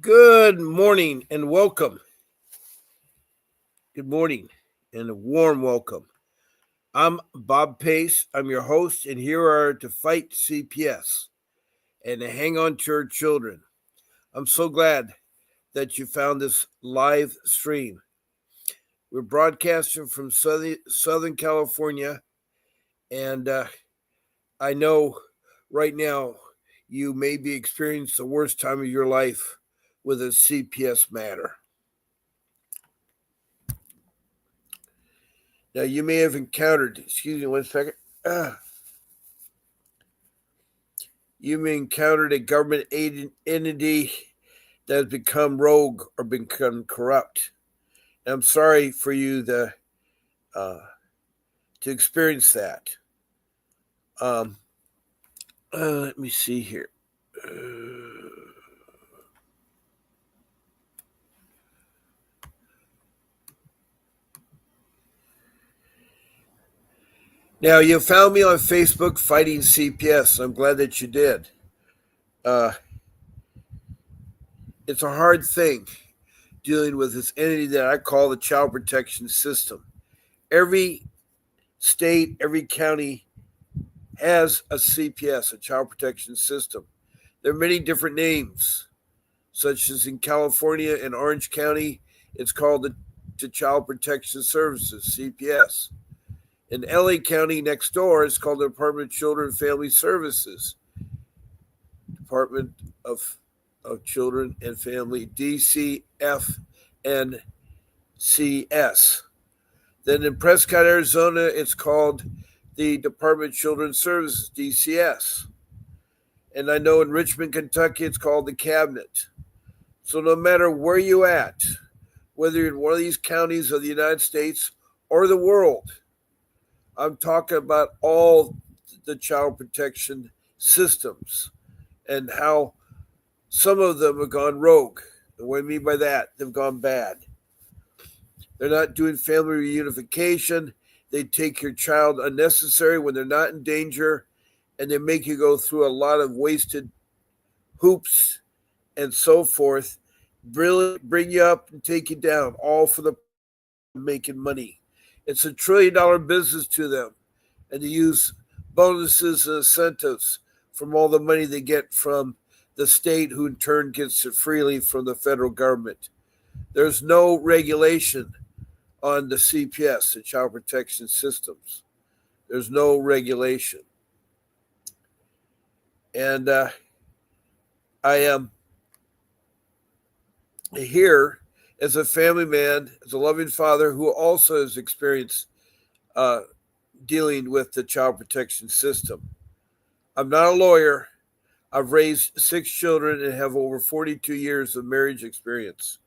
Good morning and welcome. Good morning and a warm welcome. I'm Bob Pace. I'm your host, and here are to fight CPS and to hang on to your children. I'm so glad that you found this live stream. We're broadcasting from Southern California, and I know right now you may be experiencing the worst time of your life with a CPS matter. Now, you may have encountered, excuse me one second. You may encountered a government entity that has become rogue or become corrupt. And I'm sorry for you to experience that. Let me see here. Now, you found me on Facebook fighting CPS. I'm glad that you did. It's a hard thing dealing with this entity that I call the child protection system. Every state, every county has a CPS, a child protection system. There are many different names, such as in California and Orange County, it's called the Child Protection Services, CPS. In LA County next door, it's called the Department of Children and Family Services, Department of Children and Family, DCFNCS. Then in Prescott, Arizona, it's called the Department of Children's Services, DCS. And I know in Richmond, Kentucky, it's called the Cabinet. So no matter where you're at, whether you're in one of these counties of the United States or the world, I'm talking about all the child protection systems and how some of them have gone rogue. And what I mean by that, they've gone bad. They're not doing family reunification. They take your child unnecessary when they're not in danger, and they make you go through a lot of wasted hoops and so forth, bring you up and take you down, all for the making money. It's $1 trillion business to them, and they use bonuses and incentives from all the money they get from the state, who in turn gets it freely from the federal government. There's no regulation on the CPS, the child protection systems. There's no regulation. And I am here as a family man, as a loving father who also has experienced dealing with the child protection system. I'm not a lawyer. I've raised 6 children and have over 42 years of marriage experience.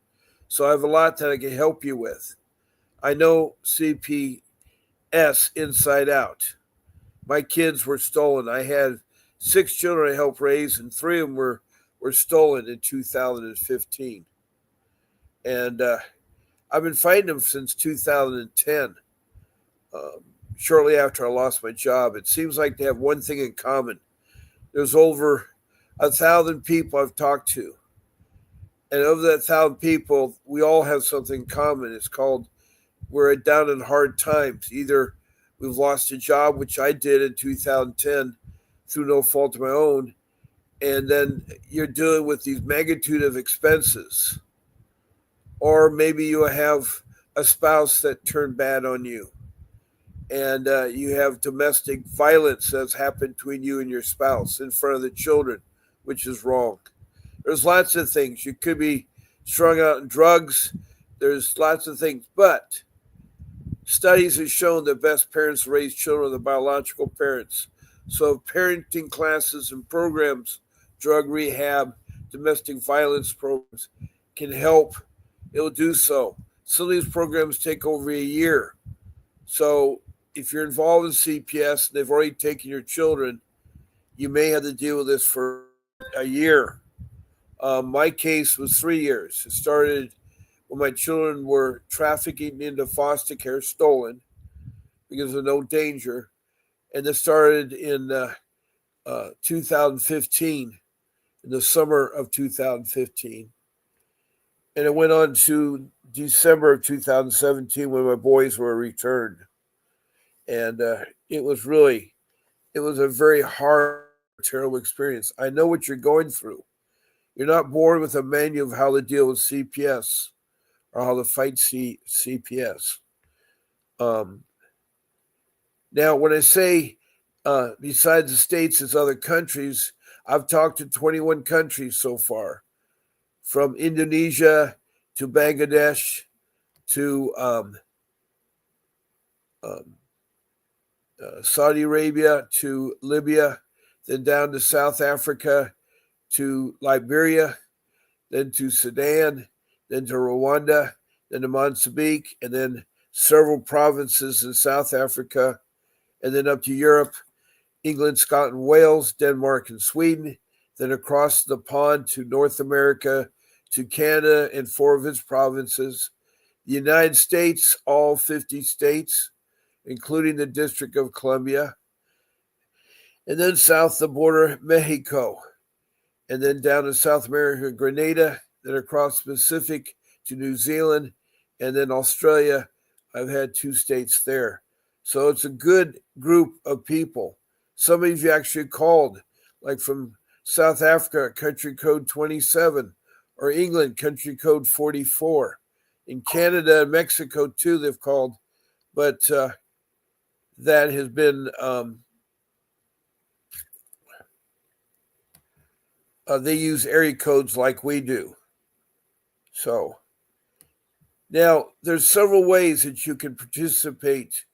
So I have a lot that I can help you with. I know CPS inside out. My kids were stolen. I had 6 children I helped raise, and 3 of them were stolen in 2015. And I've been fighting them since 2010, shortly after I lost my job. It seems like they have one thing in common. There's over 1,000 people I've talked to. And of that 1,000 people, we all have something in common. It's called we're down in hard times. Either we've lost a job, which I did in 2010 through no fault of my own, and then you're dealing with these magnitude of expenses. Or maybe you have a spouse that turned bad on you, and you have domestic violence that's happened between you and your spouse in front of the children, which is wrong. There's lots of things. You could be strung out in drugs. There's lots of things. But studies have shown that best parents raise children are the biological parents. So parenting classes and programs, drug rehab, domestic violence programs can help. It'll do so. Some of these programs take over a year. So if you're involved in CPS and they've already taken your children, you may have to deal with this for a year. My case was 3 years. It started when my children were trafficking into foster care, stolen because of no danger. And this started in 2015, in the summer of 2015. And it went on to December of 2017 when my boys were returned. And it was really, it was a very hard, terrible experience. I know what you're going through. You're not born with a manual of how to deal with CPS or how to fight CPS. Um, Now, when I say besides the states, it's other countries, I've talked to 21 countries so far, from Indonesia to Bangladesh to um, Saudi Arabia to Libya, then down to South Africa to Liberia, then to Sudan, then to Rwanda, then to Mozambique, and then several provinces in South Africa, and then up to Europe, England, Scotland, Wales, Denmark, and Sweden, then across the pond to North America, to Canada and 4 of its provinces, the United States, all 50 states, including the District of Columbia, and then south of the border, Mexico, and then down to South America, Grenada, then across the Pacific to New Zealand, and then Australia. I've had 2 states there. So it's a good group of people. Some of you actually called, like from South Africa, country code 27, or England, country code 44. In Canada and Mexico, too, they've called, but that has been, they use area codes like we do. So now there's several ways that you can participate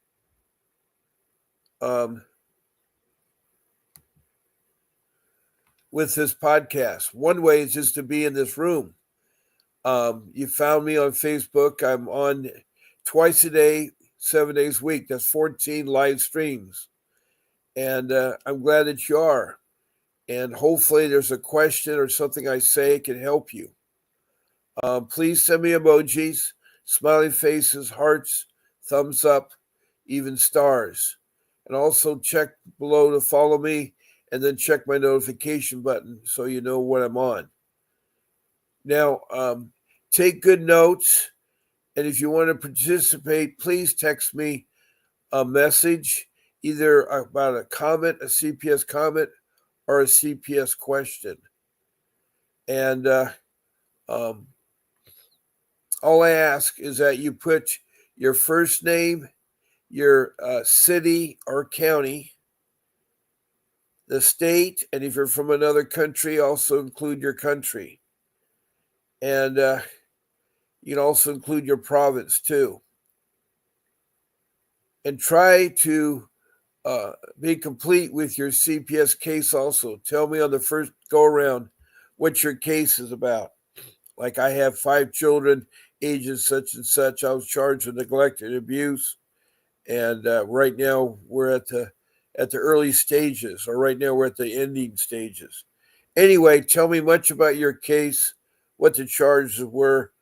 with this podcast. One way is just to be in this room. You found me on Facebook. I'm on twice a day, 7 days a week. That's 14 live streams. And I'm glad that you are. And hopefully there's a question or something I say can help you. Please send me emojis, smiley faces, hearts, thumbs up, even stars. And also check below to follow me and then check my notification button so you know what I'm on. Now, take good notes. And if you want to participate, please text me a message, either about a comment, a CPS comment, or a CPS question. And all I ask is that you put your first name, your city or county, the state, and if you're from another country, also include your country. And you can also include your province too. And try to be complete with your CPS case also. Tell me on the first go around what your case is about. Like I have 5 children, ages such and such. I was charged with neglect and abuse. And right now we're at the early stages, or right now we're at the ending stages. Anyway, tell me much about your case, what the charges were,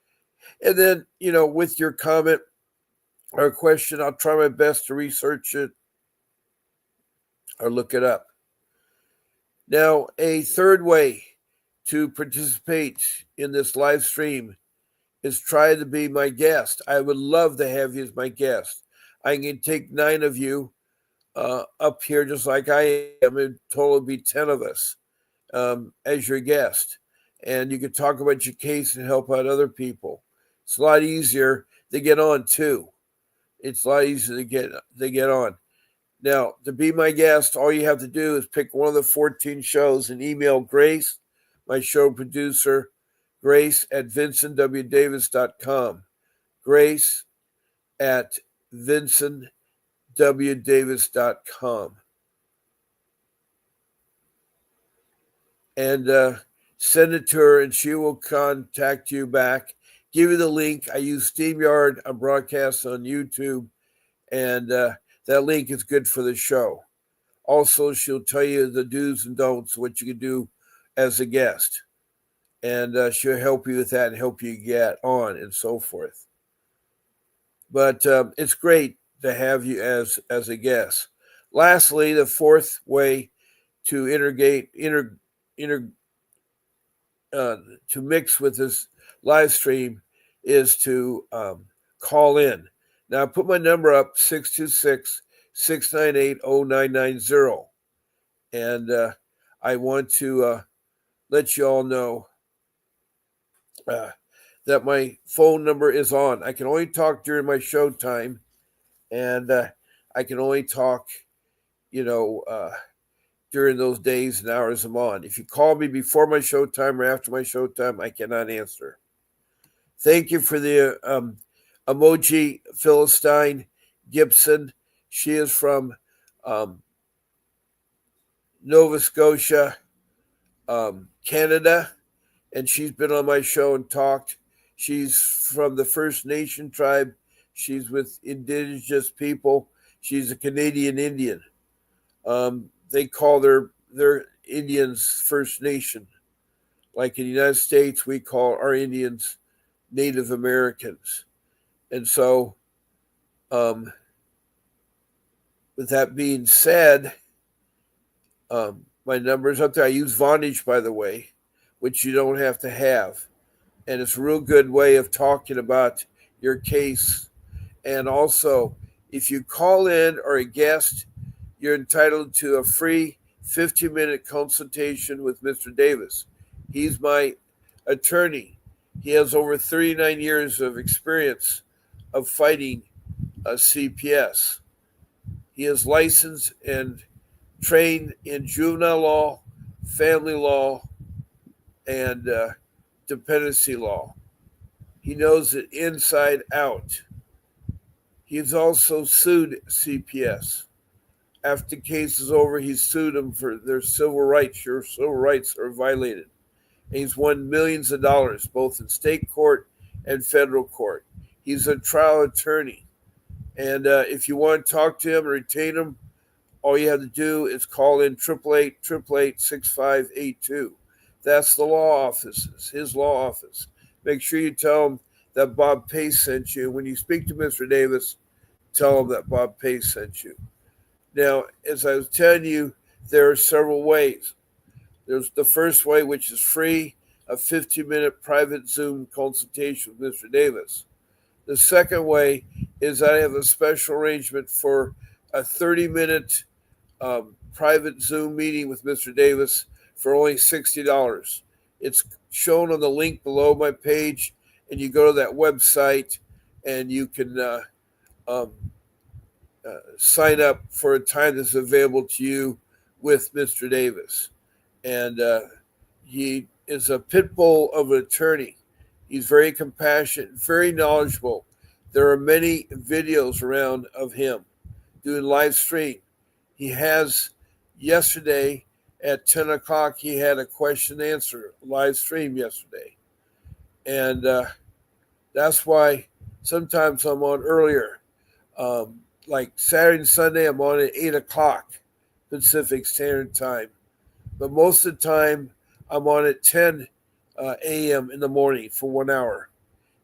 and then with your comment or question, I'll try my best to research it or look it up. Now, a third way to participate in this live stream is try to be my guest. I would love to have you as my guest. I can take 9 of you up here just like I am. It totally be 10 of us as your guest. And you could talk about your case and help out other people. It's a lot easier to get on too. It's a lot easier to get on. Now, to be my guest, all you have to do is pick one of the 14 shows and email Grace, my show producer, Grace at vincentwdavis.com. Grace at vincentwdavis.com. And send it to her, and she will contact you back. Give you the link. I use StreamYard. I broadcast on YouTube, and that link is good for the show. Also, she'll tell you the do's and don'ts, what you can do as a guest. And she'll help you with that and help you get on and so forth. But it's great to have you as a guest. Lastly, the fourth way to to mix with this live stream is to call in. Now, I put my number up 626 698 0990. And I want to let you all know that my phone number is on. I can only talk during my show time, and I can only talk, you know, during those days and hours I'm on. If you call me before my show time or after my show time, I cannot answer. Thank you for the emoji, Philistine Gibson. She is from um, Nova Scotia, Canada, and she's been on my show and talked. She's from the First Nation tribe. She's with Indigenous people. She's a Canadian Indian. They call their Indians First Nation. Like in the United States, we call our Indians Native Americans. And so, with that being said, my number's up there. I use Vonage, by the way, which you don't have to have. And it's a real good way of talking about your case. And also, if you call in or a guest, you're entitled to a free 15-minute consultation with Mr. Davis. He's my attorney. He has over 39 years of experience of fighting a CPS. He is licensed and trained in juvenile law, family law, and dependency law. He knows it inside out. He's also sued CPS. After the case is over, he sued them for their civil rights. Your civil rights are violated. And he's won millions of dollars, both in state court and federal court. He's a trial attorney. And if you want to talk to him and retain him, all you have to do is call in 888-888-6582. That's the law offices, his law office. Make sure you tell him that Bob Pace sent you. When you speak to Mr. Davis, tell him that Bob Pace sent you. Now, as I was telling you, there are several ways. There's the first way, which is free, a 15-minute private Zoom consultation with Mr. Davis. The second way is I have a special arrangement for a 30-minute private Zoom meeting with Mr. Davis for only $60. It's shown on the link below my page, and you go to that website and you can sign up for a time that's available to you with Mr. Davis. And he is a pit bull of an attorney. He's very compassionate, very knowledgeable. There are many videos around of him doing live stream. He has yesterday at 10 o'clock, he had a question and answer live stream yesterday. And that's why sometimes I'm on earlier. Like Saturday and Sunday, I'm on at 8 o'clock Pacific Standard Time. But most of the time, I'm on at 10 a.m. in the morning for 1 hour.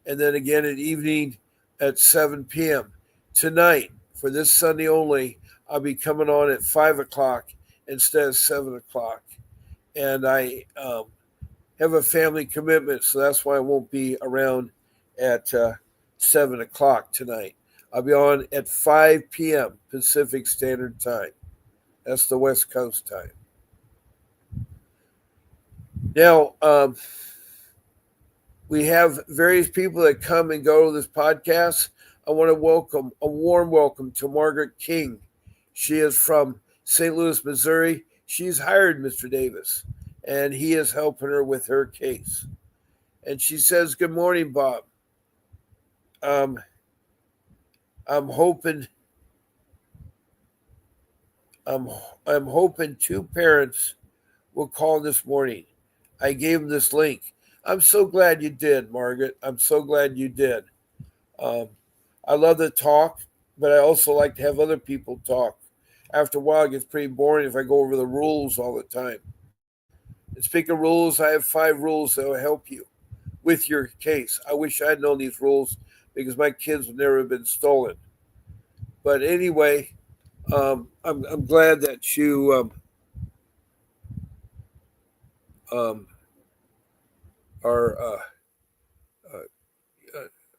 And then again at evening at 7 p.m. Tonight, for this Sunday only, I'll be coming on at 5 o'clock instead of 7 o'clock. And I have a family commitment, so that's why I won't be around at 7 o'clock tonight. I'll be on at 5 p.m. Pacific Standard Time. That's the West Coast time. Now, we have various people that come and go to this podcast. I want to welcome a warm welcome to Margaret King. She is from St. Louis, Missouri. She's hired Mr. Davis, and he is helping her with her case. And she says, "Good morning, Bob. I'm hoping two parents will call this morning. I gave them this link. I'm so glad you did, Margaret. I'm so glad you did. I love to talk, but I also like to have other people talk. After a while, it gets pretty boring if I go over the rules all the time. And speaking of rules, I have 5 rules that will help you with your case. I wish I'd known these rules because my kids would never have been stolen. But anyway, I'm glad that you are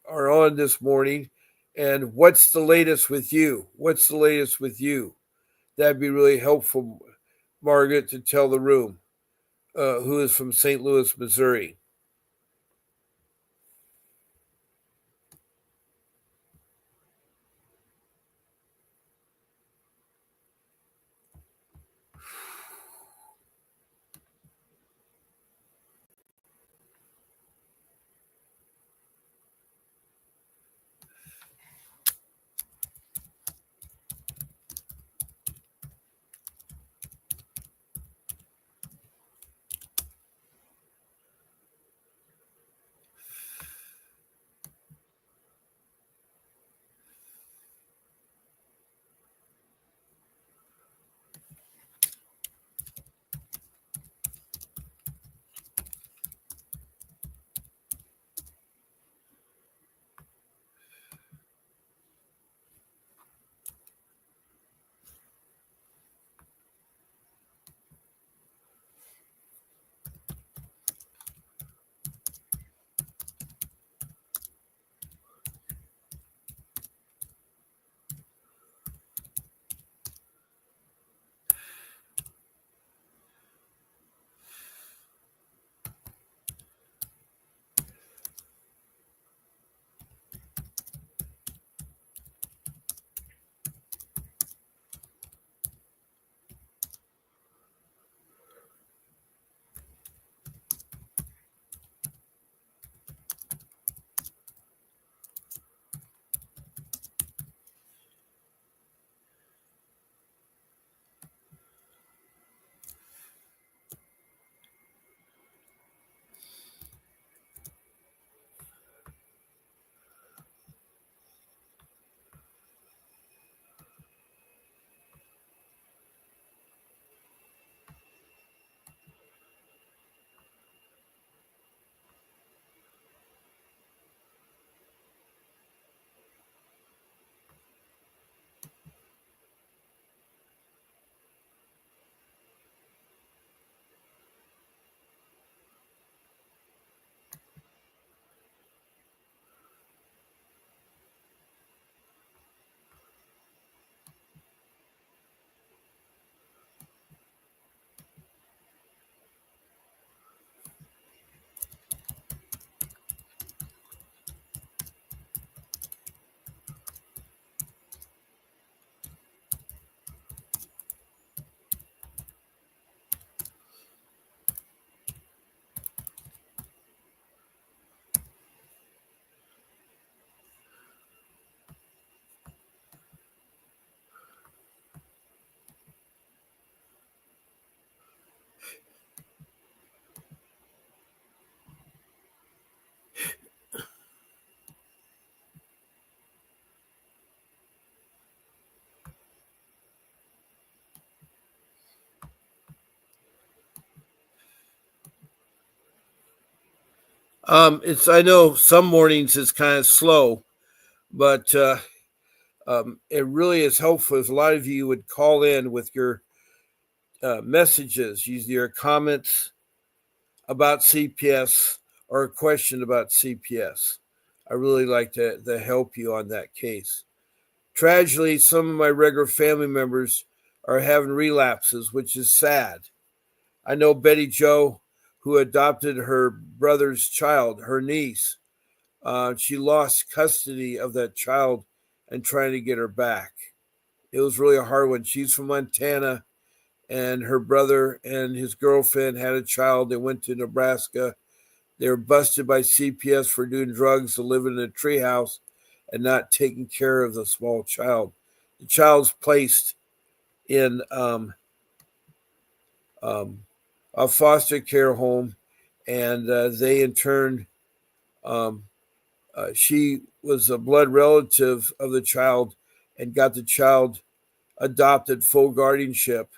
are on this morning. And what's the latest with you? What's the latest with you? That'd be really helpful, Margaret, to tell the room, who is from St. Louis, Missouri. It's I know some mornings is kind of slow, but it really is helpful if a lot of you would call in with your messages, use your comments about CPS or a question about CPS. I really like to help you on that case. Tragically, some of my regular family members are having relapses, which is sad. I know Betty Joe, who adopted her brother's child, her niece. She lost custody of that child and trying to get her back. It was really a hard one. She's from Montana, and her brother and his girlfriend had a child. They went to Nebraska. They were busted by CPS for doing drugs and living in a treehouse and not taking care of the small child. The child's placed in um, a foster care home, and they in turn, um, she was a blood relative of the child and got the child adopted full guardianship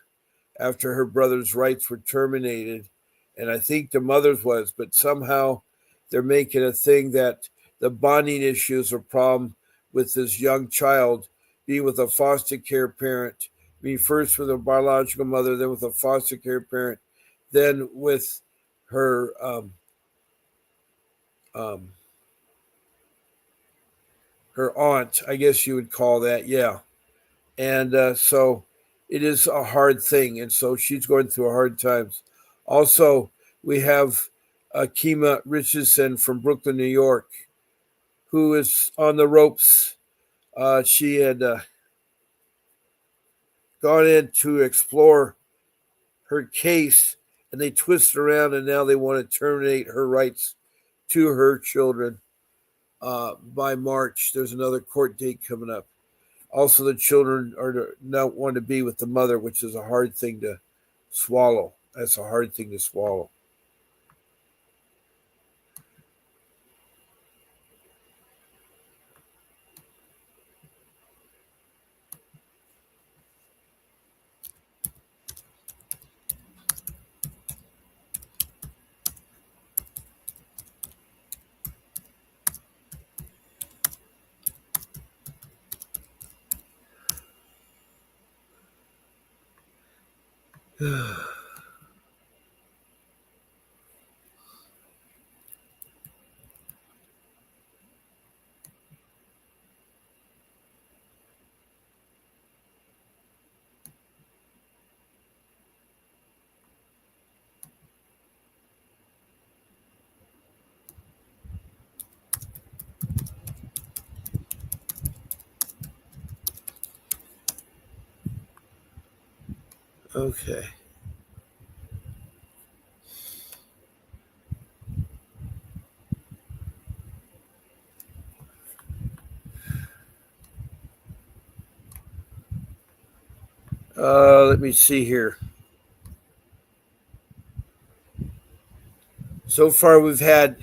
after her brother's rights were terminated. And I think the mother's was, but somehow they're making a thing that the bonding issue is a problem with this young child being with a foster care parent, being first with a biological mother, then with a foster care parent, then with her um, her aunt, I guess you would call that, yeah. And so it is a hard thing, and so she's going through hard times. Also, we have Kima Richardson from Brooklyn, New York, who is on the ropes. She had gone in to explore her case, and they twist around, and now they want to terminate her rights to her children by March. There's another court date coming up. Also, the children are to not want to be with the mother, which is a hard thing to swallow. That's a hard thing to swallow. Okay. Let me see here. So far, we've had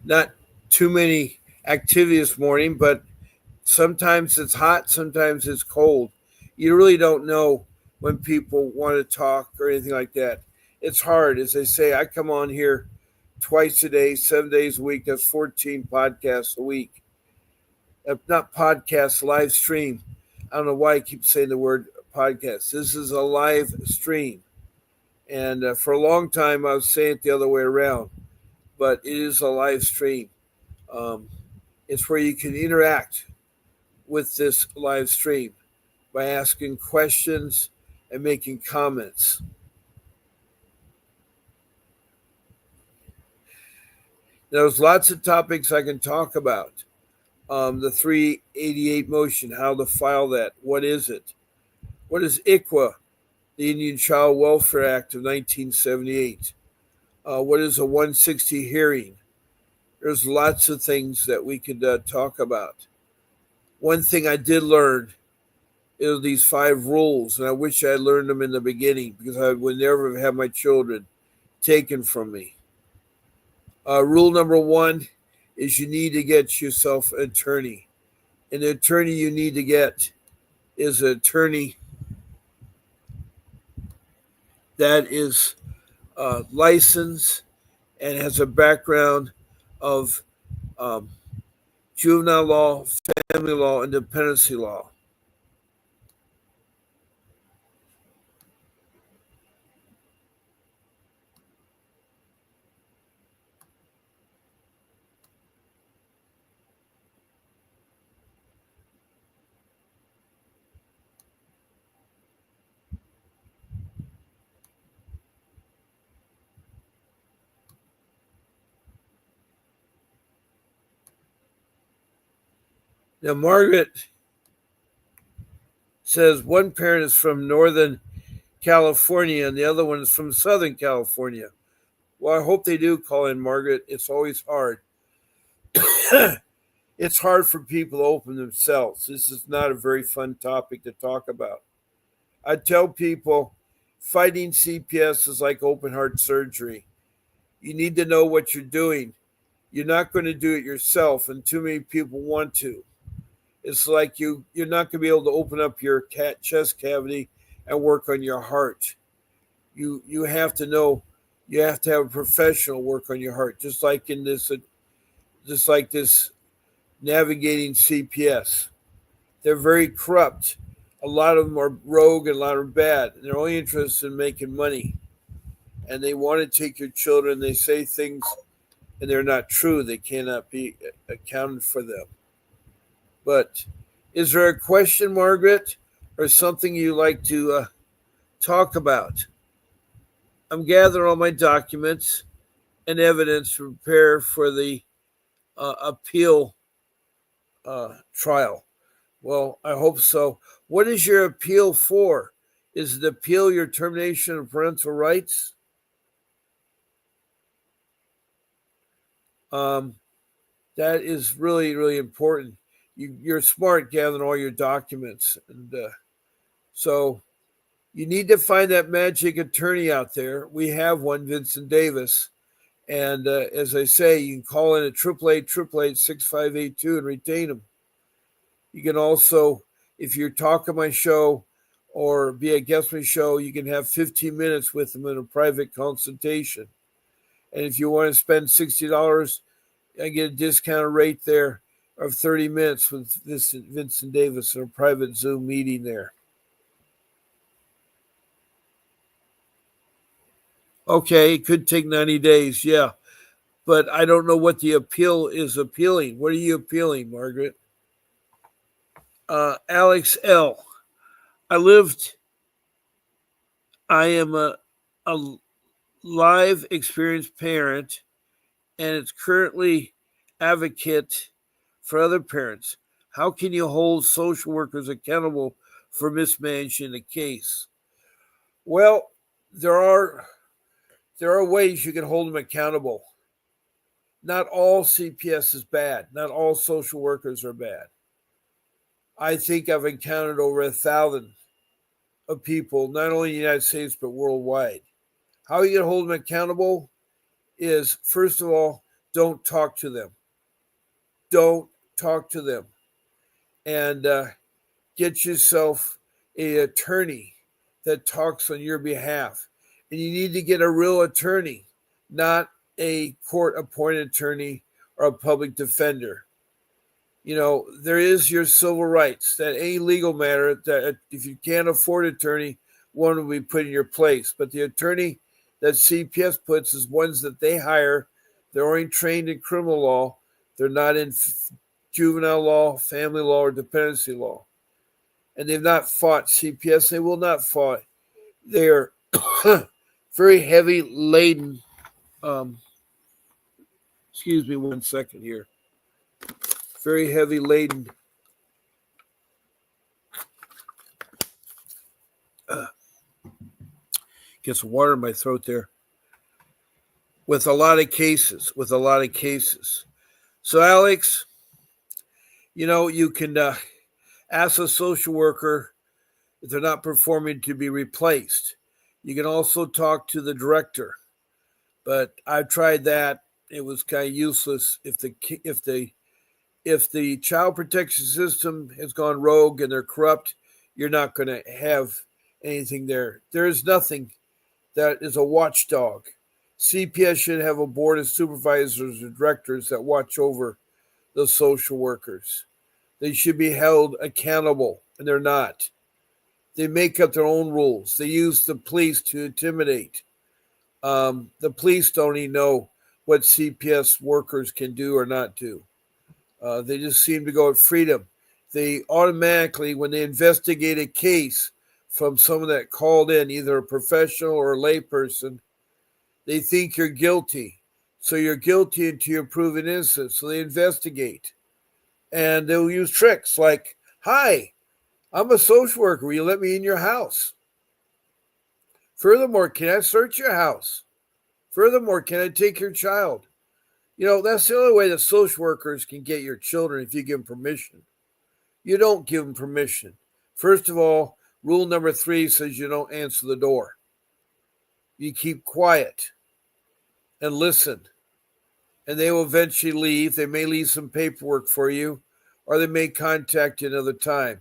not too many activities this morning, but sometimes it's hot, sometimes it's cold. You really don't know when people want to talk or anything like that. It's hard. As they say, I come on here twice a day, 7 days a week. That's 14 podcasts a week. Not podcast, live stream. I don't know why I keep saying the word podcast. This is a live stream. And for a long time, I was saying it the other way around, but it is a live stream. Um, it's where you can interact with this live stream by asking questions and making comments. There's lots of topics I can talk about. The 388 motion, how to file that. What is it? What is ICWA, the Indian Child Welfare Act of 1978? What is a 160 hearing? There's lots of things that we could talk about. One thing I did learn is these 5 rules, and I wish I had learned them in the beginning because I would never have my children taken from me. Rule number 1 is you need to get yourself an attorney. And the attorney you need to get is an attorney that is licensed and has a background of juvenile law, family law, and dependency law. Now, Margaret says one parent is from Northern California and the other one is from Southern California. Well, I hope they do call in, Margaret. It's always hard. It's hard for people to open themselves. This is not a very fun topic to talk about. I tell people fighting CPS is like open heart surgery. You need to know what you're doing. You're not going to do it yourself, and too many people want to. It's like you're not going to be able to open up your chest cavity and work on your heart. You have to know. You have to have a professional work on your heart, just like this navigating CPS. They're very corrupt. A lot of them are rogue and a lot are bad. And they're only interested in making money. And they want to take your children. They say things and they're not true. They cannot be accounted for them. But is there a question, Margaret, or something you like to talk about? I'm gathering all my documents and evidence to prepare for the appeal trial. Well, I hope so. What is your appeal for? Is it appeal your termination of parental rights? Um, that is really, really important. You're smart gathering all your documents. And so you need to find that magic attorney out there. We have one, Vincent Davis. And as I say, you can call in at 888-888-6582 and retain him. You can also, if you're talking my show or be a guest on my show, you can have 15 minutes with him in a private consultation. And if you want to spend $60, I get a discounted rate there of 30 minutes with Vincent Davis in a private Zoom meeting there. Okay, it could take 90 days, yeah. But I don't know what the appeal is appealing. What are you appealing, Margaret? Alex L. I am a live experienced parent and it's currently advocate for other parents. How can you hold social workers accountable for mismanaging a case? Well, there are ways you can hold them accountable. Not all CPS is bad. Not all social workers are bad. I think I've encountered over 1,000 of people, not only in the United States, but worldwide. How you can hold them accountable is, first of all, don't talk to them. Don't talk to them. And get yourself an attorney that talks on your behalf. And you need to get a real attorney, not a court-appointed attorney or a public defender. You know, there is your civil rights. That any legal matter that if you can't afford an attorney, one will be put in your place. But the attorney that CPS puts is ones that they hire. They're only trained in criminal law. They're not in juvenile law, family law, or dependency law. And they've not fought CPS. They will not fight. They are very heavy laden. Excuse me 1 second here. Very heavy laden. Get some water in my throat there. With a lot of cases. So, Alex, you know, you can ask a social worker if they're not performing to be replaced. You can also talk to the director, but I've tried that. It was kind of useless. If the child protection system has gone rogue and they're corrupt, you're not going to have anything there. There is nothing that is a watchdog. CPS should have a board of supervisors or directors that watch over the social workers. They should be held accountable, and they're not. They make up their own rules. They use the police to intimidate. The police don't even know what CPS workers can do or not do. They just seem to go at freedom. They automatically, when they investigate a case from someone that called in, either a professional or a layperson, they think you're guilty. So you're guilty until you're proven innocent. So they investigate. And they'll use tricks like, hi, I'm a social worker. Will you let me in your house? Furthermore, can I search your house? Furthermore, can I take your child? You know, that's the only way that social workers can get your children if you give them permission. You don't give them permission. First of all, rule number 3 says you don't answer the door. You keep quiet and listen. And they will eventually leave. They may leave some paperwork for you, or they may contact you another time.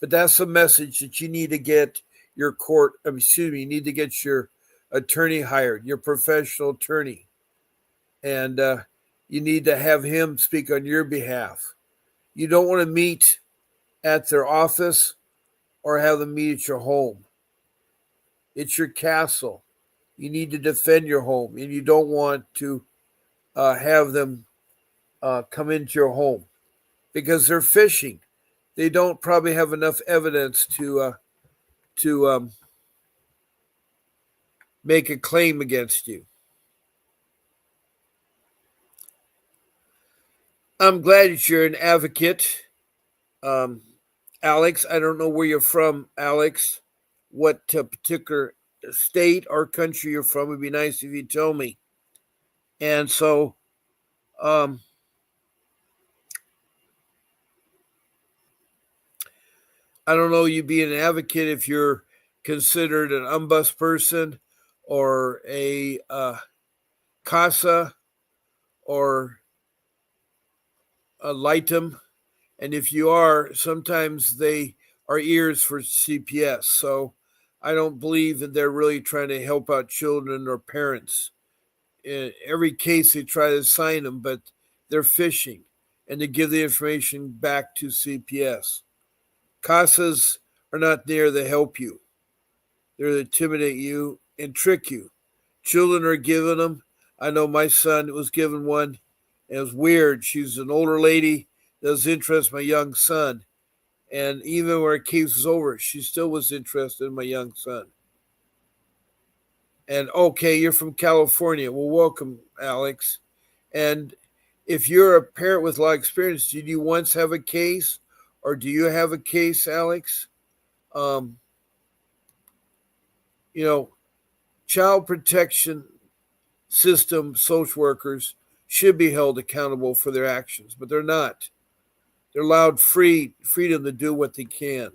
But that's a message that you need to get your you need to get your attorney hired, your professional attorney. And you need to have him speak on your behalf. You don't want to meet at their office or have them meet at your home. It's your castle. You need to defend your home, and you don't want to have them come into your home because they're fishing. They don't probably have enough evidence to make a claim against you. I'm glad that you're an advocate, um, Alex. I don't know where you're from, Alex. What particular state or country you're from? It'd be nice if you tell me. And so, um, I don't know you being an advocate if you're considered an unbus person or a CASA or a litem. And if you are, sometimes they are ears for CPS. So I don't believe that they're really trying to help out children or parents. In every case, they try to assign them, but they're fishing and to give the information back to CPS. CASAs are not there to help you. They're to intimidate you and trick you. Children are given them. I know my son was given one. It was weird. She's an older lady that was interested in my young son. And even when our case was over, she still was interested in my young son. And okay, you're from California. Well, welcome, Alex. And if you're a parent with a lot of experience, did you once have a case or do you have a case, Alex? Um, you know, child protection system social workers should be held accountable for their actions, but they're not. They're allowed freedom to do what they can.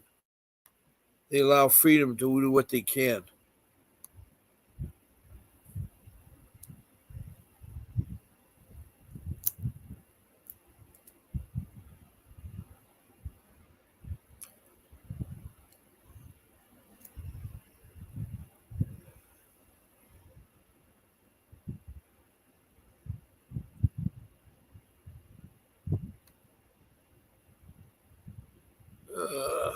They allow freedom to do what they can. Uh,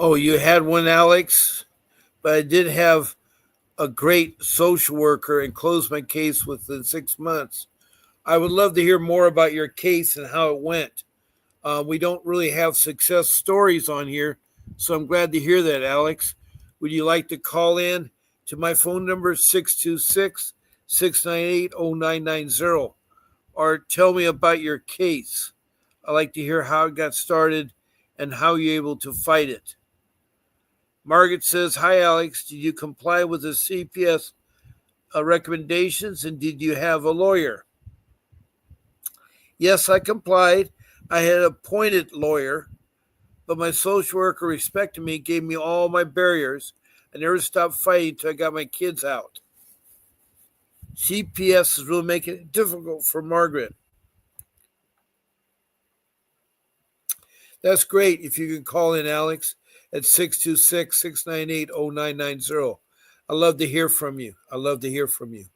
oh, you had one, Alex, but I did have a great social worker and closed my case within 6 months. I would love to hear more about your case and how it went. We don't really have success stories on here, so I'm glad to hear that, Alex. Would you like to call in to my phone number 626-698-0990 or tell me about your case. I'd like to hear how it got started and how you're able to fight it. Margaret says, "Hi, Alex. Did you comply with the CPS recommendations and did you have a lawyer?" Yes, I complied. I had an appointed lawyer, but my social worker respected me, gave me all my barriers. I never stopped fighting until I got my kids out. CPS is really making it difficult for Margaret. That's great. If you can call in, Alex, at 626-698-0990. I love to hear from you. I love to hear from you.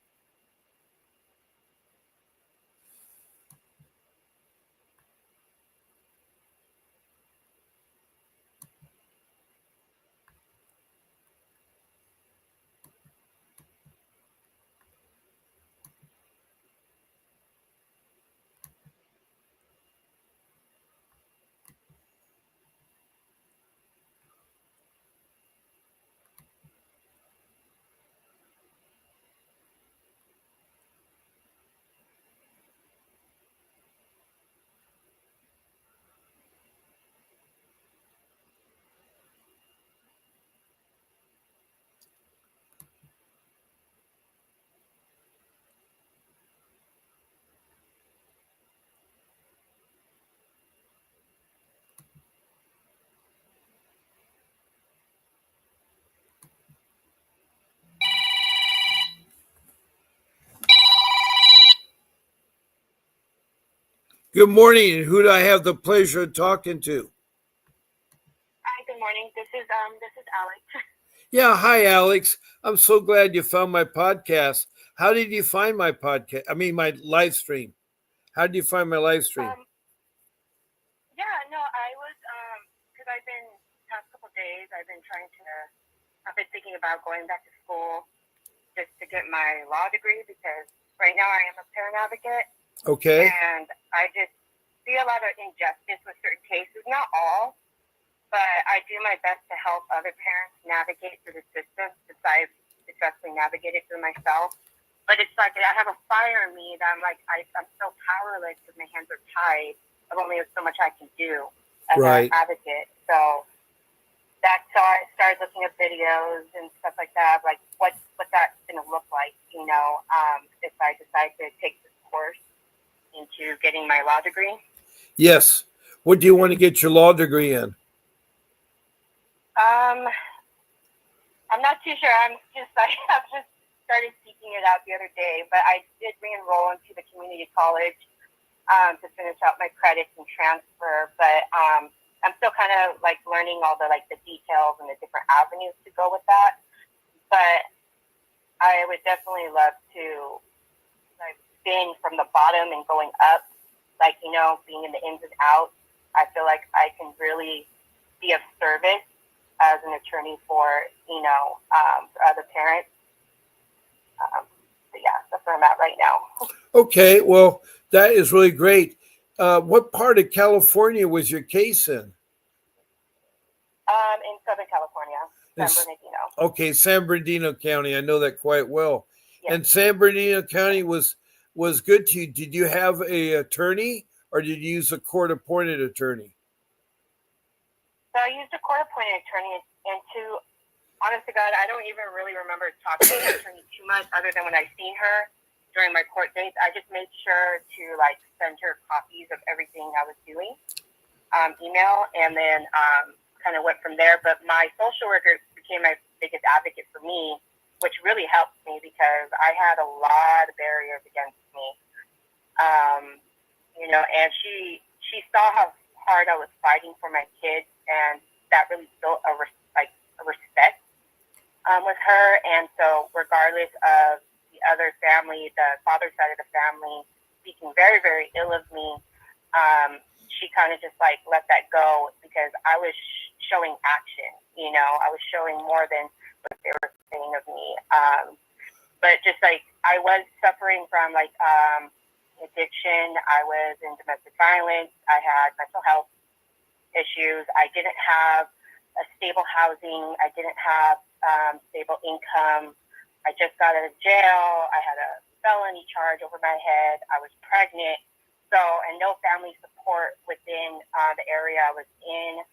Good morning. And who do I have the pleasure of talking to? Hi, good morning. This is Alex. Yeah, hi, Alex. I'm so glad you found my podcast. How did you find my podcast? I mean, my live stream. How did you find my live stream? Yeah, no, I was because I've been past couple days. I've been thinking about going back to school just to get my law degree because right now I am a parent advocate. Okay. And I just see a lot of injustice with certain cases, not all, but I do my best to help other parents navigate through the system since I've successfully navigated through myself. But it's like I have a fire in me that I'm so powerless because my hands are tied. I've only so much I can do as an advocate. So that's how I started looking at videos and stuff like that, like what that's going to look like, if I decide to take this course into getting my law degree. Yes. What do you want to get your law degree in? I'm not too sure. I've just started seeking it out the other day, but I did re-enroll into the community college to finish out my credits and transfer. But I'm still kind of like learning all the details and the different avenues to go with that. But I would definitely love to being from the bottom and going up, being in the ins and outs. I feel like I can really be of service as an attorney for other parents. But yeah, that's where I'm at right now. Okay, well, that is really great. What part of California was your case in? In Southern California, San Bernardino. Okay, San Bernardino County. I know that quite well. Yes. And San Bernardino County was good to you. Did you have an attorney or did you use a court-appointed attorney? So I used a court-appointed attorney, and honest to God, I don't even really remember talking to the attorney too much other than when I seen her during my court dates. I just made sure to send her copies of everything I was doing, email, and then kind of went from there. But my social worker became my biggest advocate for me, which really helped me because I had a lot of barriers against me. And she saw how hard I was fighting for my kids, and that really built a respect with her. And so regardless of the other family, the father side of the family speaking very, very ill of me, she kind of just let that go because I was showing action. I was showing more than what they were saying of me. But just I was suffering from addiction. I was in domestic violence. I had mental health issues. I didn't have a stable housing. I didn't have stable income. I just got out of jail. I had a felony charge over my head. I was pregnant. So, and no family support within the area I was in.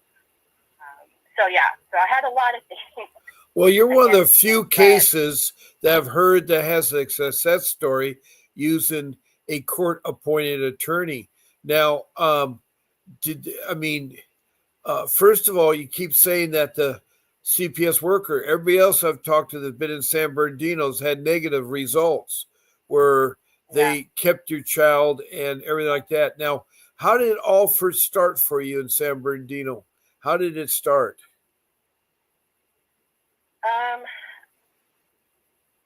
So I had a lot of things. Well, you're one of the few cases that I've heard that has a success story using a court-appointed attorney. Now, first of all, you keep saying that the CPS worker, everybody else I've talked to that's been in San Bernardino's had negative results where they kept your child and everything like that. Now, how did it all first start for you in San Bernardino? How did it start?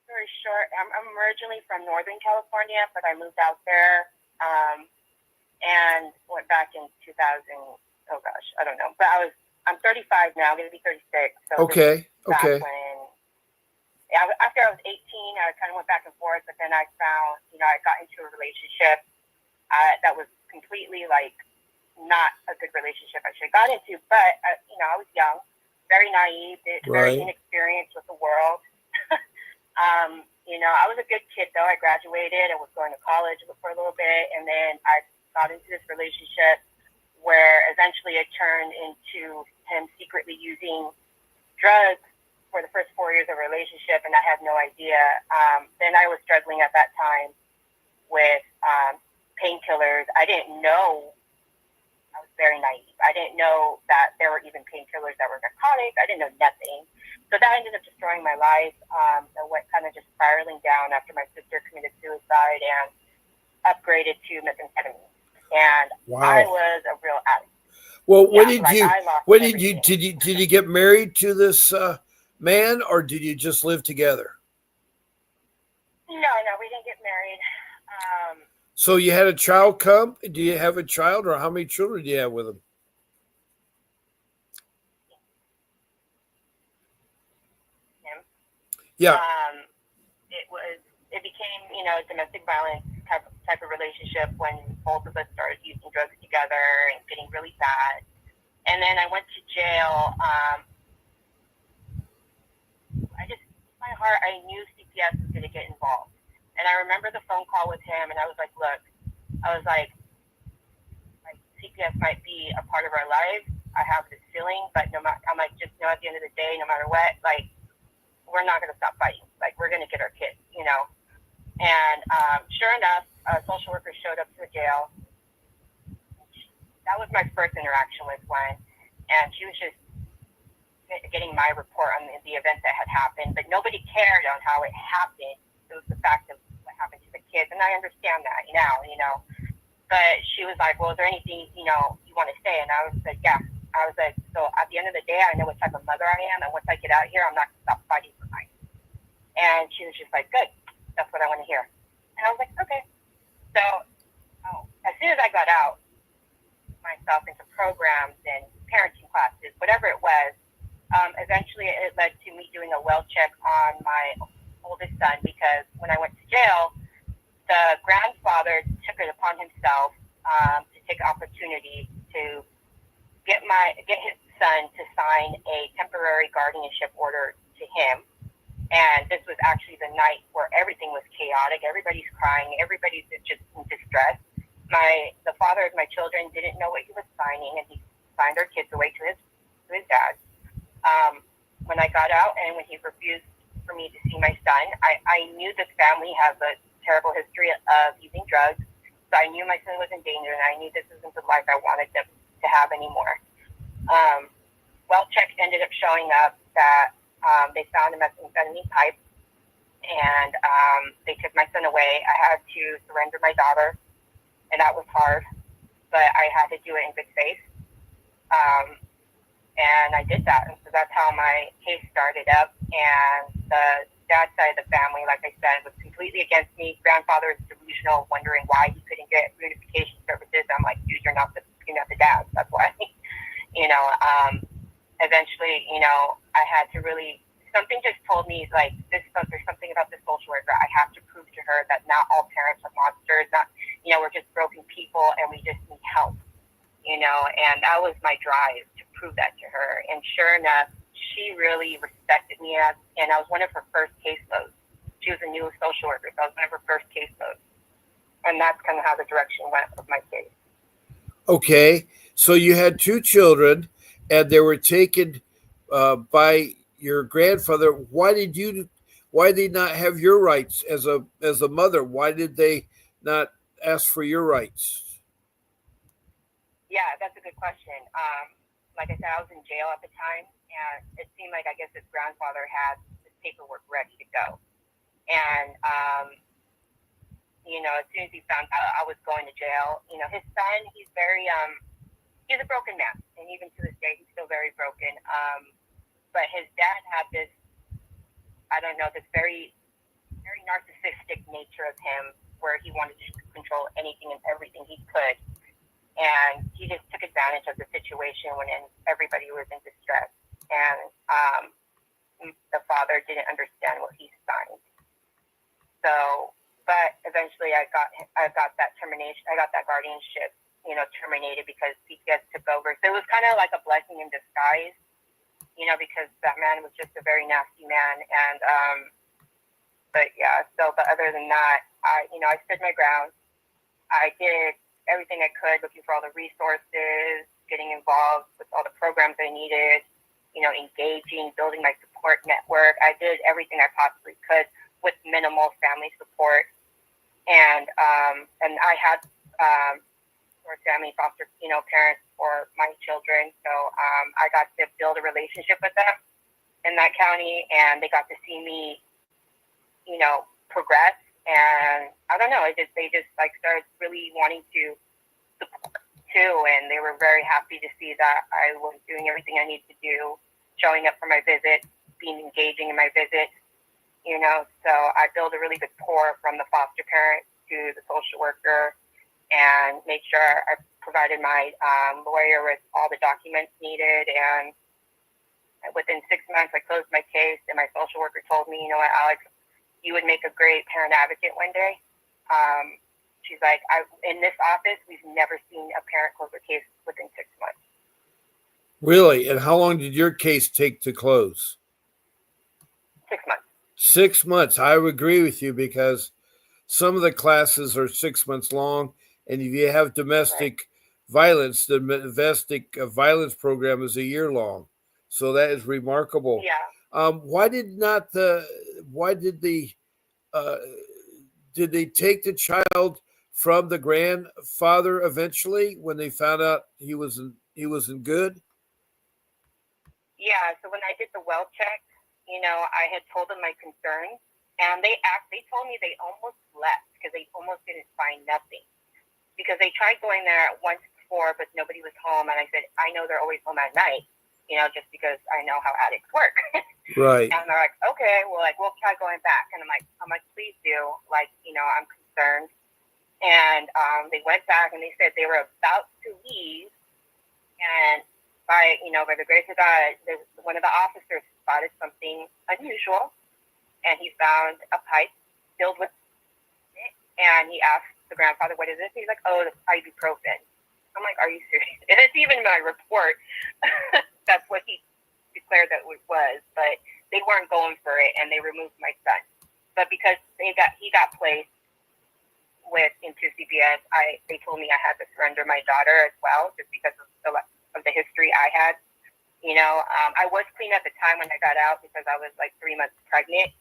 Very short. I'm originally from Northern California, but I moved out there and went back in 2000. Oh gosh, I don't know. But I'm 35 now. I'm going to be 36. So okay. When after I was 18, I kind of went back and forth, but then I found, I got into a relationship that was completely not a good relationship I should have got into. But I was young, very naive, very inexperienced with the world. I was a good kid though. I graduated and was going to college for a little bit, and then I got into this relationship where eventually it turned into him secretly using drugs for the first 4 years of a relationship, and I had no idea. Then I was struggling at that time with painkillers. I didn't know. I was very naive. I didn't know that there were even painkillers that were narcotics. I didn't know nothing. So that ended up destroying my life. I went kind of just spiraling down after my sister committed suicide and upgraded to methamphetamine. And I was a real addict. Well, did you get married to this man, or did you just live together? No, we didn't get married. So you had a child come? Do you have a child, or how many children do you have with him? Him. Yeah. It became, a domestic violence type of relationship when both of us started using drugs together and getting really bad. And then I went to jail. I knew CPS was going to get involved. And I remember the phone call with him, and I was like, look, CPS might be a part of our lives. I have this feeling, but I'm like, just know at the end of the day, no matter what, we're not going to stop fighting. We're going to get our kids, And sure enough, a social worker showed up to the jail. That was my first interaction with Gwen, and she was just getting my report on the event that had happened, but nobody cared on how it happened. It was the fact of what happened to the kids, and I understand that now, But she was like, well, is there anything, you want to say? And I was like, yeah. I was like, so at the end of the day, I know what type of mother I am, and once I get out here, I'm not going to stop fighting for mine. And she was just like, good. That's what I want to hear. And I was like, okay. So as soon as I got out, myself into programs and parenting classes, whatever it was, eventually it led to me doing a well check on my oldest son, because when I went to jail, the grandfather took it upon himself to take opportunity to get his son to sign a temporary guardianship order to him. And this was actually the night where everything was chaotic. Everybody's crying. Everybody's just in distress. The father of my children didn't know what he was signing, and he signed our kids away to his dad. When I got out and when he refused for me to see my son, I knew this family has a terrible history of using drugs. So I knew my son was in danger, and I knew this isn't the life I wanted them to have anymore. Well check ended up showing up that they found a methamphetamine pipe, and they took my son away. I had to surrender my daughter, and that was hard, but I had to do it in good faith. And I did that. And so that's how my case started up. And the dad side of the family, like I said, was completely against me. Grandfather is delusional, wondering why he couldn't get reunification services. I'm like, dude, you're not the dad. That's why. Eventually, I had to really, something just told me, there's something about this social worker. I have to prove to her that not all parents are monsters. Not, we're just broken people, and we just need help. And that was my drive to prove that to her. And sure enough, she really respected me, and I was one of her first caseloads. She was a new social worker, so I was one of her first caseload. And that's kind of how the direction went with my case. Okay, so you had two children, and they were taken by your grandfather. Why did you? Why did they not have your rights as a mother? Why did they not ask for your rights? Yeah, that's a good question. Like I said, I was in jail at the time, and it seemed like I guess his grandfather had his paperwork ready to go. And as soon as he found out I was going to jail, his son, he's he's a broken man, and even to this day, he's still very broken. But his dad had this, I don't know, this very, very narcissistic nature of him, where he wanted to control anything and everything he could. And he just took advantage of the situation when everybody was in distress. And the father didn't understand what he signed. So, but eventually I got that termination. I got that guardianship, terminated because CPS took over. So it was kind of like a blessing in disguise, because that man was just a very nasty man. And, but other than that, I stood my ground. I did everything I could, looking for all the resources, getting involved with all the programs I needed, engaging, building my support network. I did everything I possibly could with minimal family support. And I had family foster, parents for my children. So I got to build a relationship with them in that county, and they got to see me, progress. And I don't know, they just like started really wanting to support too, and they were very happy to see that I was doing everything I needed to do, showing up for my visit, being engaging in my visit, So I built a really good rapport from the foster parent to the social worker, and made sure I provided my lawyer with all the documents needed. And within 6 months, I closed my case, and my social worker told me, what, Alex, you would make a great parent advocate one day. She's like, in this office, we've never seen a parent close a case within 6 months. Really? And how long did your case take to close? 6 months. 6 months. I would agree with you, because some of the classes are 6 months long. And if you have domestic violence, the domestic violence program is a year long. So that is remarkable. Yeah. Why did did they take the child from the grandfather eventually when they found out he wasn't good? Yeah. So when I did the well check, I had told them my concerns, and they told me they almost left because they almost didn't find nothing, because they tried going there once before, but nobody was home. And I said, I know they're always home at night, just because I know how addicts work. Right. And they're like, okay, well, we'll try going back. And I'm like, please do. I'm concerned. And they went back, and they said they were about to leave. And by the grace of God, one of the officers spotted something unusual, and he found a pipe filled with it. And he asked the grandfather, what is this? He's like, oh, it's ibuprofen. I'm like, are you serious? And it's even my report. That's what he declared that it was, but they weren't going for it, and they removed my son. But because he got placed into CPS, they told me I had to surrender my daughter as well, just because of the history I had. I was clean at the time when I got out, because I was like 3 months pregnant,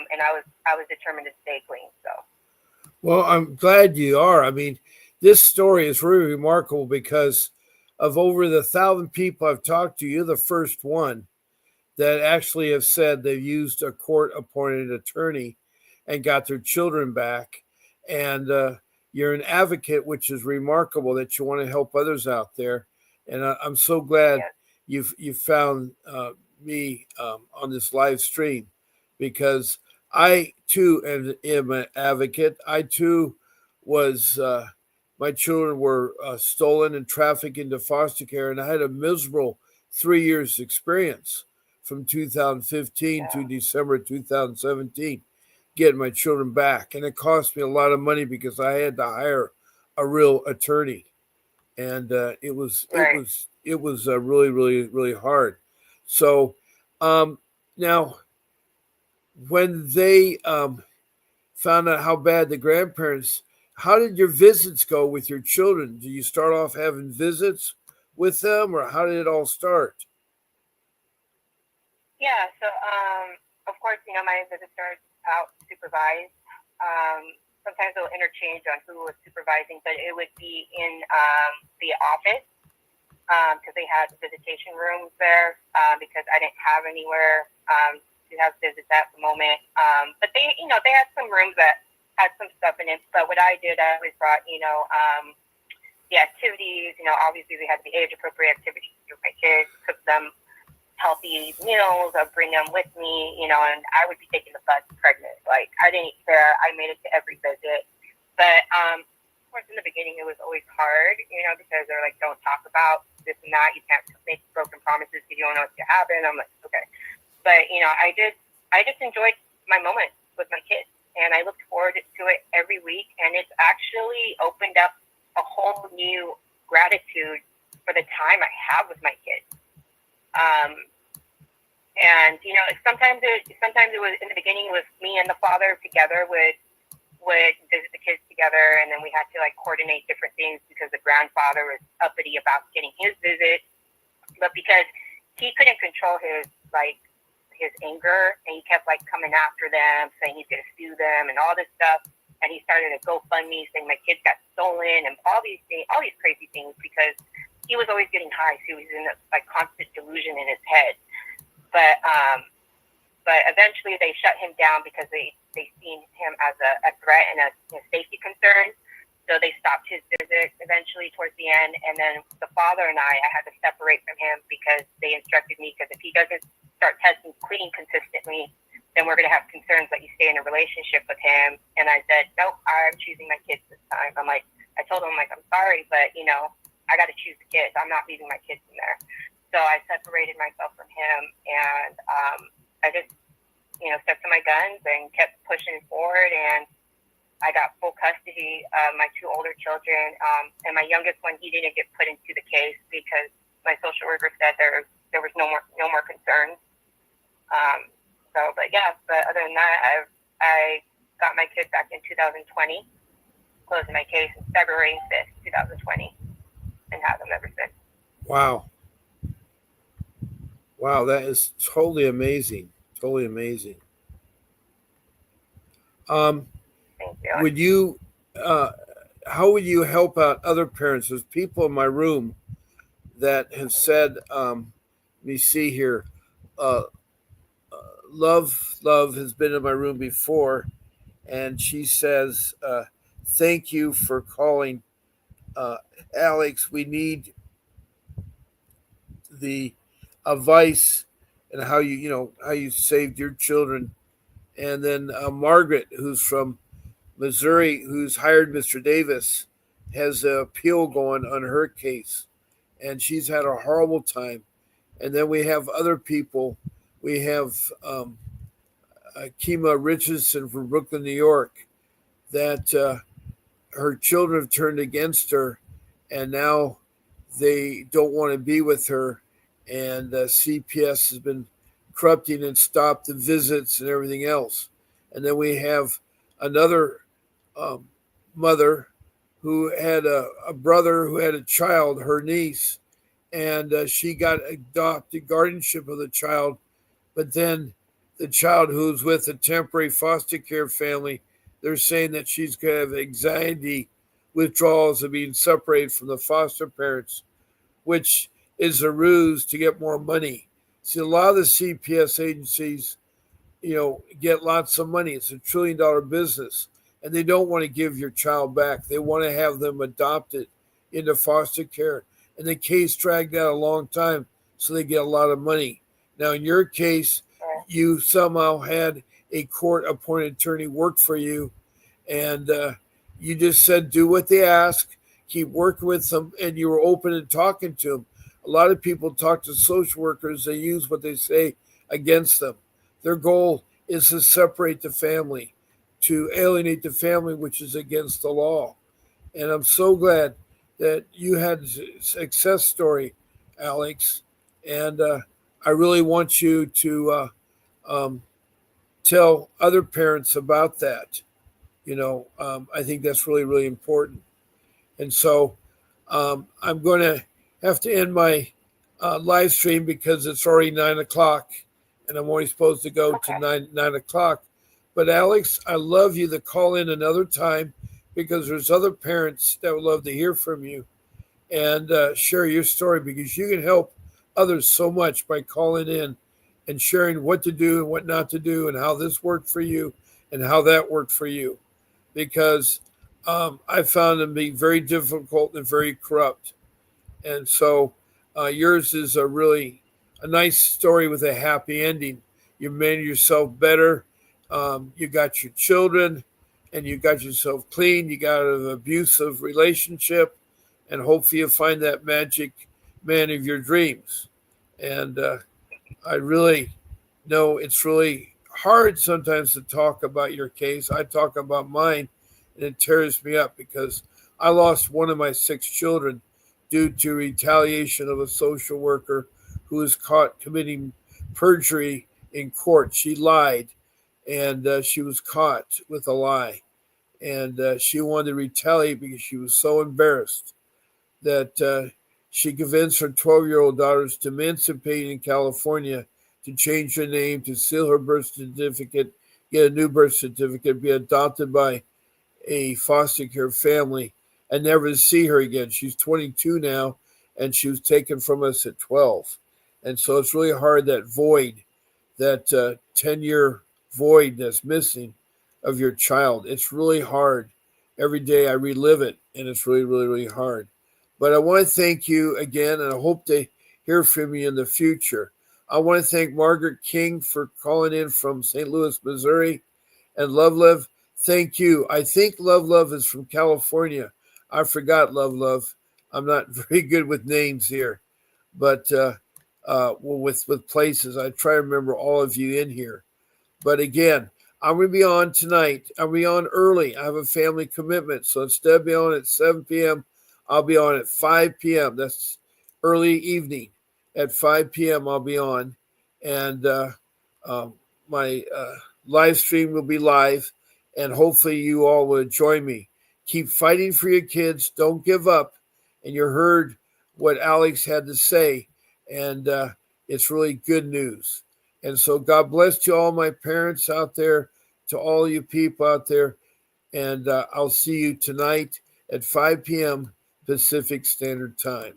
and I was determined to stay clean. So. Well, I'm glad you are. I mean, this story is really remarkable, because of over the 1,000 people I've talked to, you're the first one that actually have said they've used a court-appointed attorney and got their children back. And you're an advocate, which is remarkable, that you want to help others out there. And I'm so glad you've found me on this live stream, because I too am an advocate. I too was. My children were stolen and trafficked into foster care, and I had a miserable 3 years experience from 2015 to December 2017 getting my children back. And it cost me a lot of money, because I had to hire a real attorney, and it was really, really, really hard. So now, when they found out how bad the grandparents, how did your visits go with your children? Do you start off having visits with them, or how did it all start? Yeah, so of course, my visits are out supervised. Sometimes they'll interchange on who was supervising, but it would be in the office because they had visitation rooms there because I didn't have anywhere to have visits at the moment. But they had some rooms that had some stuff in it. But what I did, I always brought, the activities. Obviously they had the age appropriate activities for my kids, cook them healthy meals. I'd bring them with me, and I would be taking the bus pregnant. Like, I didn't care. I made it to every visit. But, of course, in the beginning, it was always hard, because they're like, don't talk about this and that. You can't make broken promises because you don't know what's going to happen. I'm like, okay. But, I just enjoyed my moment with my kids, and I looked forward to it every week. And it's actually opened up a whole new gratitude for the time I have with my kids. And sometimes it was in the beginning, it was me and the father together would visit the kids together, and then we had to like coordinate different things because the grandfather was uppity about getting his visit, but because he couldn't control his anger, and he kept like coming after them, saying he's gonna sue them and all this stuff, and he started a GoFundMe saying my kids got stolen and all these crazy things because he was always getting high, so he was in a constant delusion in his head. But eventually they shut him down because they seen him as a threat and a safety concern. So they stopped his visit eventually towards the end. And then the father and I had to separate from him because they instructed me, because if he doesn't start testing clean consistently, then we're going to have concerns that you stay in a relationship with him. And I said, nope, I'm choosing my kids this time. I told him, I'm sorry, but I got to choose the kids. I'm not leaving my kids in there. So I separated myself from him, and I just, stuck to my guns and kept pushing forward. And I got full custody of my two older children, and my youngest one, he didn't get put into the case because my social worker said there was no more concerns. But other than that, I got my kids back in 2020, closing my case in February 5th, 2020, and had them ever since. Wow. Wow, that is totally amazing. Totally amazing. Thank you. Would you, how would you help out other parents? There's people in my room that have said, let me see here, uh, Love has been in my room before, and she says, thank you for calling. Uh, Alex, we need the advice and how how you saved your children. And then Margaret, who's from Missouri, who's hired Mr. Davis, has an appeal going on her case, and she's had a horrible time. And then we have other people. We have Kima Richardson from Brooklyn, New York, that her children have turned against her, and now they don't want to be with her. And CPS has been corrupting and stopped the visits and everything else. And then we have another um, mother who had a brother who had a child, her niece, and she got adopted guardianship of the child. But then the child who's with a temporary foster care family, they're saying that she's going to have anxiety withdrawals of being separated from the foster parents, which is a ruse to get more money. See, a lot of the CPS agencies, get lots of money. It's $1 trillion business, and they don't want to give your child back. They want to have them adopted into foster care, and the case dragged out a long time, so they get a lot of money. Now, in your case, you somehow had a court-appointed attorney work for you, and you just said do what they ask, keep working with them, and you were open and talking to them. A lot of people talk to social workers, they use what they say against them. Their goal is to separate the family, to alienate the family, which is against the law. And I'm so glad that you had a success story, Alex. And I really want you to um, tell other parents about that. I think that's really, really important. And so I'm going to have to end my live stream because it's already 9 o'clock, and I'm only supposed to go to Okay. 9 o'clock. But Alex, I love you to call in another time because there's other parents that would love to hear from you and share your story because you can help others so much by calling in and sharing what to do and what not to do and how this worked for you and how that worked for you. Because I found them to be very difficult and very corrupt. And so yours is a nice story with a happy ending. You made yourself better. You got your children and you got yourself clean. You got an abusive relationship and hopefully you find that magic man of your dreams. And I really know it's really hard sometimes to talk about your case. I talk about mine, and it tears me up because I lost one of my six children due to retaliation of a social worker who was caught committing perjury in court. She lied, and she was caught with a lie. And she wanted to retaliate because she was so embarrassed that she convinced her 12-year-old daughters to emancipate in California, to change her name, to seal her birth certificate, get a new birth certificate, be adopted by a foster care family, and never to see her again. She's 22 now, and she was taken from us at 12. And so it's really hard, that void, that 10-year void that's missing of your child. It's really hard. Every day I relive it, and it's really, really, really hard. But I want to thank you again, and I hope to hear from you in the future. I want to thank Margaret King for calling in from St. Louis, Missouri, and Love Love. Thank you. I think Love Love is from California. I forgot Love Love. I'm not very good with names here, but well, with places, I try to remember all of you in here. But again, I'm going to be on tonight. I'll be on early. I have a family commitment. So instead of being on at 7 p.m., I'll be on at 5 p.m. That's early evening. At 5 p.m., I'll be on. And my live stream will be live. And hopefully you all will join me. Keep fighting for your kids. Don't give up. And you heard what Alex had to say. And it's really good news. And so God bless to all my parents out there, to all you people out there. And I'll see you tonight at 5 p.m. Pacific Standard Time.